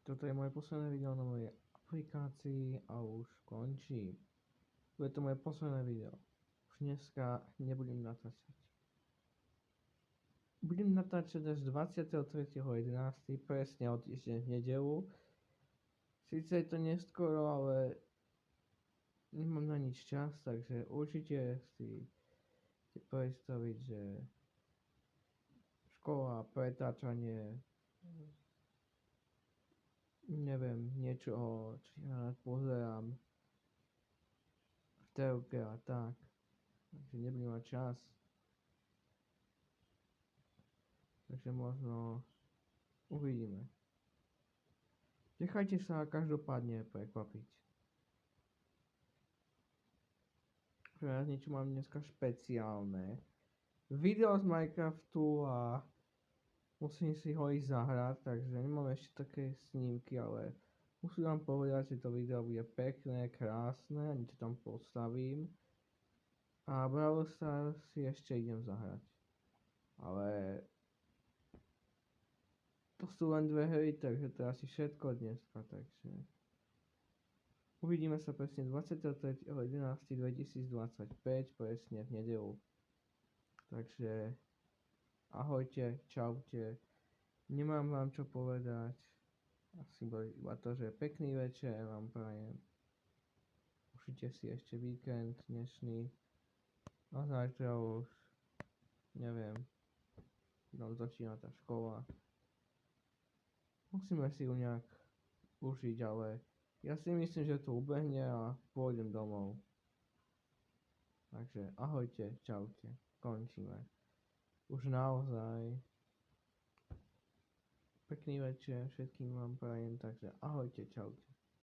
Toto je moje posledné video na mojej aplikácii a už končí. Bude to moje posledné video. Už dneska nebudem natáčať. Budem natáčať až 23.11. presne o týždeň v nedeľu. Sice je to neskoro, ale nemám na nič čas, takže určite si predstaviť, že škola, pretáčanie, neviem, niečo, čo ja rád pozerám v telke a tak, takže nebudem mať čas, takže možno uvidíme. Nechajte sa každopádne prekvapiť. Ja niečo mám dneska špeciálne. Video z Minecraftu a musím si ho ísť zahrať, takže nemám ešte také snímky, ale musím vám povedať, že to video bude pekné, krásne, niečo tam postavím. A Brawl Stars si ešte idem zahrať. Ale to sú len dve hry, takže to je asi všetko dneska, takže uvidíme sa presne 23.11.2025, presne v nedeľu. Takže ahojte, čaute, nemám vám čo povedať, asi iba to, že pekný večer vám prajem. Užite si ešte víkend dnešný a zajtra už, neviem, nám začína tá škola. Musíme si ju nejak užiť, ale ja si myslím, že to ubehne a pôjdem domov. Takže ahojte, čaute, končíme. Už naozaj pekný večer všetkým vám prajem, takže ahojte, čaute.